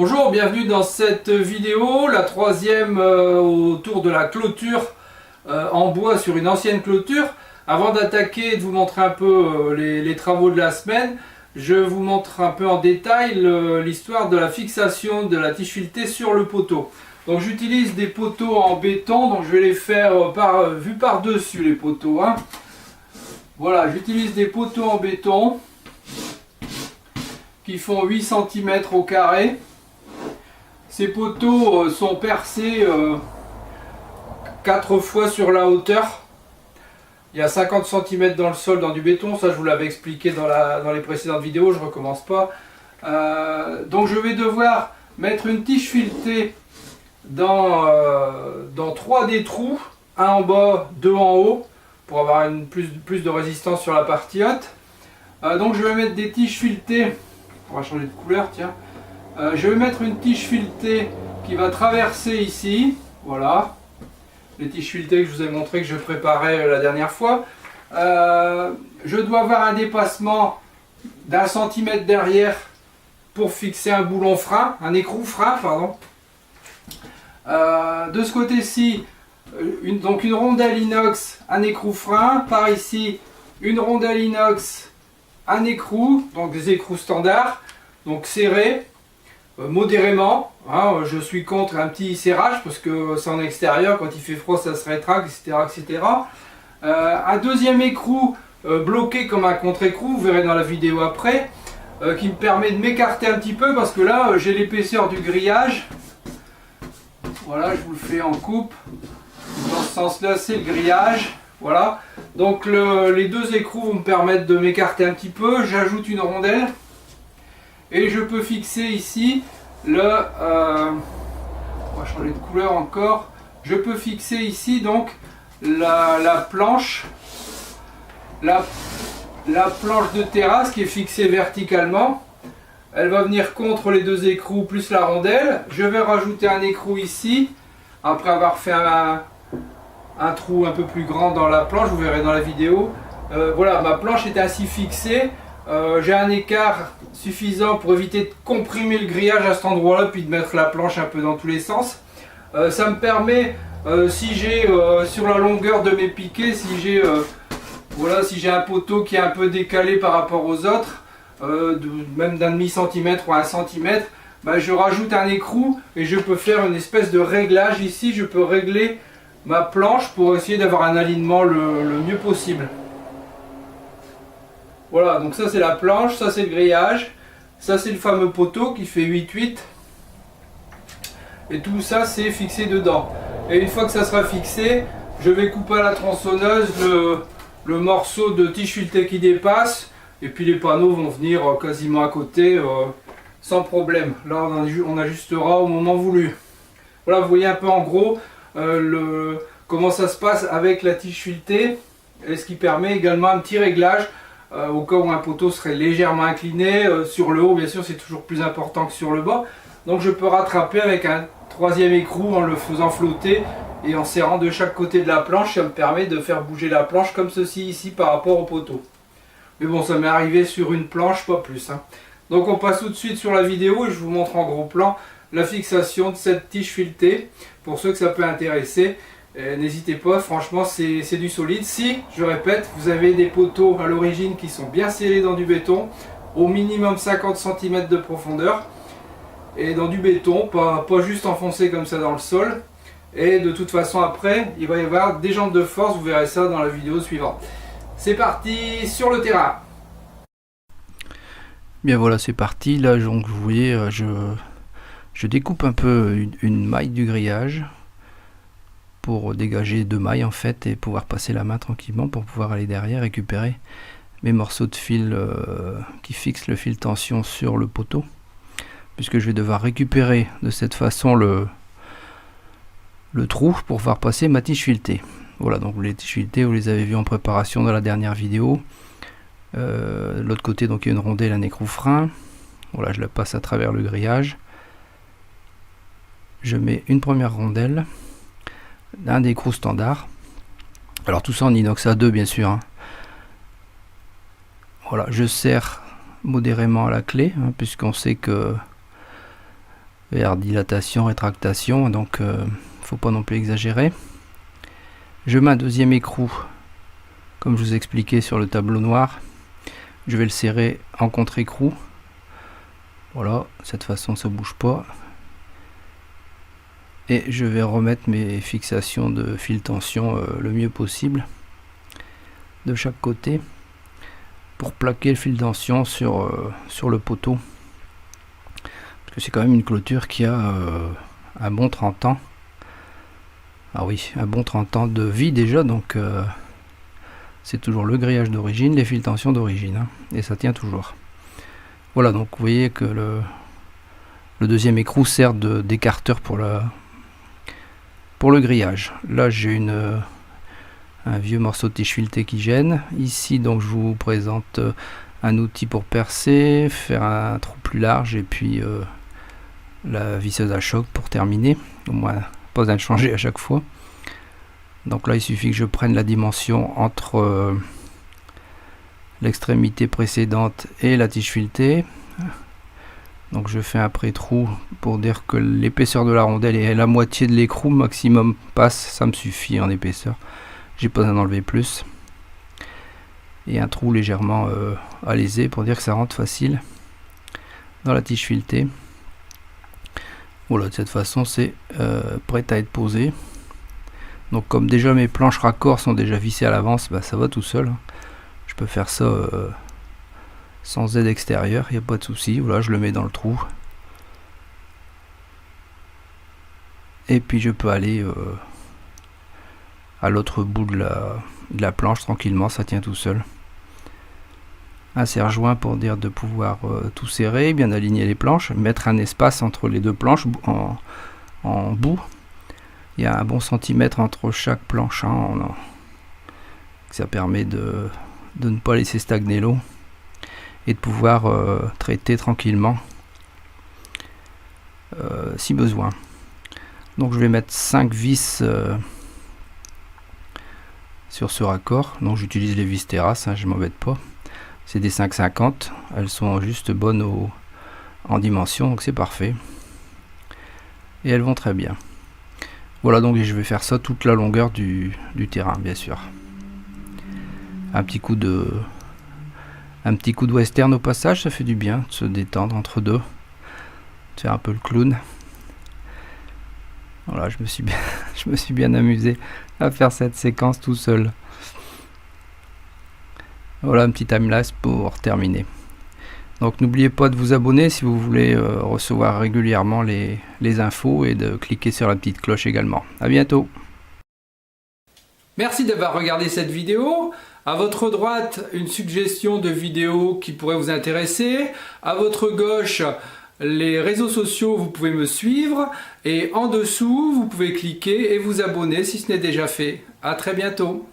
Bonjour, bienvenue dans cette vidéo, la troisième autour de la clôture en bois sur une ancienne clôture. Avant d'attaquer et de vous montrer un peu les travaux de la semaine, je vous montre un peu en détail l'histoire de la fixation de la tige filetée sur le poteau. Donc j'utilise des poteaux en béton, donc je vais les faire vus par-dessus les poteaux. Voilà, j'utilise des poteaux en béton qui font 8 cm au carré. Ces poteaux sont percés 4 fois sur la hauteur. Il y a 50 cm dans le sol, dans du béton. Ça, je vous l'avais expliqué dans les précédentes vidéos, je ne recommence pas. Donc je vais devoir mettre une tige filetée dans 3 des trous, un en bas, 2 en haut, pour avoir plus de résistance sur la partie haute. Donc je vais mettre des tiges filetées. On va changer de couleur, tiens. Je vais mettre une tige filetée qui va traverser ici, voilà, les tiges filetées que je vous ai montré que je préparais la dernière fois. Je dois avoir un dépassement d'1 centimètre derrière pour fixer un boulon frein, un écrou frein, pardon. De ce côté-ci, donc une rondelle inox, un écrou frein, par ici une rondelle inox, un écrou, donc des écrous standards, donc serrés. Modérément, je suis contre un petit serrage parce que c'est en extérieur, quand il fait froid ça se rétracte, etc. etc. Un deuxième écrou bloqué comme un contre-écrou, vous verrez dans la vidéo après, qui me permet de m'écarter un petit peu parce que là j'ai l'épaisseur du grillage. Voilà, je vous le fais en coupe. Dans ce sens-là, c'est le grillage. Voilà, donc les deux écrous vont me permettre de m'écarter un petit peu. J'ajoute une rondelle. Et je peux fixer ici on va changer de couleur encore. Je peux fixer ici donc la planche de terrasse qui est fixée verticalement. Elle va venir contre les deux écrous plus la rondelle. Je vais rajouter un écrou ici après avoir fait un trou un peu plus grand dans la planche, vous verrez dans la vidéo. Voilà, ma planche est ainsi fixée. J'ai un écart suffisant pour éviter de comprimer le grillage à cet endroit là puis de mettre la planche un peu dans tous les sens. Ça me permet, si j'ai sur la longueur de mes piquets, si j'ai un poteau qui est un peu décalé par rapport aux autres, même d'un demi-centimètre ou 1 centimètre, je rajoute un écrou et je peux faire une espèce de réglage ici. Je peux régler ma planche pour essayer d'avoir un alignement le mieux possible. Voilà, donc ça c'est la planche, ça c'est le grillage, ça c'est le fameux poteau qui fait 8,8. Et tout ça c'est fixé dedans. Et une fois que ça sera fixé, je vais couper à la tronçonneuse le morceau de tige filetée qui dépasse. Et puis les panneaux vont venir quasiment à côté sans problème. Là on ajustera au moment voulu. Voilà, vous voyez un peu en gros comment ça se passe avec la tige filetée. Et ce qui permet également un petit réglage. Au cas où un poteau serait légèrement incliné, sur le haut bien sûr c'est toujours plus important que sur le bas, donc je peux rattraper avec un troisième écrou en le faisant flotter et en serrant de chaque côté de la planche. Ça me permet de faire bouger la planche comme ceci ici par rapport au poteau. Mais bon, ça m'est arrivé sur une planche, pas plus. Donc on passe tout de suite sur la vidéo et je vous montre en gros plan la fixation de cette tige filetée pour ceux que ça peut intéresser. N'hésitez pas, franchement c'est du solide. Si, je répète, vous avez des poteaux à l'origine qui sont bien scellés dans du béton, au minimum 50 cm de profondeur, et dans du béton, pas juste enfoncé comme ça dans le sol. Et de toute façon après, il va y avoir des jantes de force, vous verrez ça dans la vidéo suivante. C'est parti sur le terrain. Bien voilà, c'est parti. Là donc vous voyez, je découpe un peu une maille du grillage pour dégager 2 mailles en fait et pouvoir passer la main tranquillement pour pouvoir aller derrière récupérer mes morceaux de fil qui fixent le fil tension sur le poteau, puisque je vais devoir récupérer de cette façon le trou pour pouvoir passer ma tige filetée. Voilà, donc les tiges filetées vous les avez vues en préparation dans la dernière vidéo. De l'autre côté donc il y a une rondelle, un écrou frein. Voilà, je la passe à travers le grillage. Je mets une première rondelle, un écrou standard. Alors tout ça en inox A2 bien sûr. Voilà, je serre modérément à la clé, puisqu'on sait que vers dilatation, rétractation, donc faut pas non plus exagérer. Je mets un deuxième écrou, comme je vous expliquais sur le tableau noir. Je vais le serrer en contre-écrou. Voilà, de cette façon ça bouge pas. Et je vais remettre mes fixations de fil tension le mieux possible de chaque côté pour plaquer le fil tension sur le poteau. Parce que c'est quand même une clôture qui a un bon 30 ans. Ah oui, un bon 30 ans de vie déjà, donc c'est toujours le grillage d'origine, les fils tension d'origine, hein, et ça tient toujours. Voilà, donc vous voyez que le deuxième écrou sert d'écarteur pour le grillage. Là j'ai un vieux morceau de tige filetée qui gêne. Ici donc je vous présente un outil pour percer, faire un trou plus large, et puis la visseuse à choc pour terminer. Au moins pas besoin de changer à chaque fois. Donc là il suffit que je prenne la dimension entre l'extrémité précédente et la tige filetée. Donc je fais un pré-trou pour dire que l'épaisseur de la rondelle est la moitié de l'écrou maximum passe, ça me suffit en épaisseur, j'ai pas besoin d'enlever plus. Et un trou légèrement alésé pour dire que ça rentre facile dans la tige filetée. Voilà, de cette façon c'est prêt à être posé. Donc comme déjà mes planches raccords sont déjà vissées à l'avance, bah, ça va tout seul. Je peux faire ça sans aide extérieure, il n'y a pas de souci. Voilà, je le mets dans le trou. Et puis je peux aller à l'autre bout de la planche tranquillement, ça tient tout seul. Un serre-joint pour dire de pouvoir tout serrer, bien aligner les planches, mettre un espace entre les deux planches en bout. Il y a un bon centimètre entre chaque planche, hein, ça permet de ne pas laisser stagner l'eau et de pouvoir traiter tranquillement si besoin. Donc je vais mettre 5 vis sur ce raccord. Donc j'utilise les vis terrasse, hein, je m'embête pas. C'est des 5,50, elles sont juste bonnes en dimension, donc c'est parfait. Et elles vont très bien. Voilà, donc je vais faire ça toute la longueur du terrain, bien sûr. Un petit coup de western au passage, ça fait du bien de se détendre entre deux, de faire un peu le clown. Voilà, je me suis bien amusé à faire cette séquence tout seul. Voilà un petit timelapse pour terminer. Donc n'oubliez pas de vous abonner si vous voulez recevoir régulièrement les infos, et de cliquer sur la petite cloche également. À bientôt. Merci d'avoir regardé cette vidéo. À votre droite, une suggestion de vidéo qui pourrait vous intéresser. À votre gauche, les réseaux sociaux, vous pouvez me suivre. Et en dessous, vous pouvez cliquer et vous abonner si ce n'est déjà fait. À très bientôt.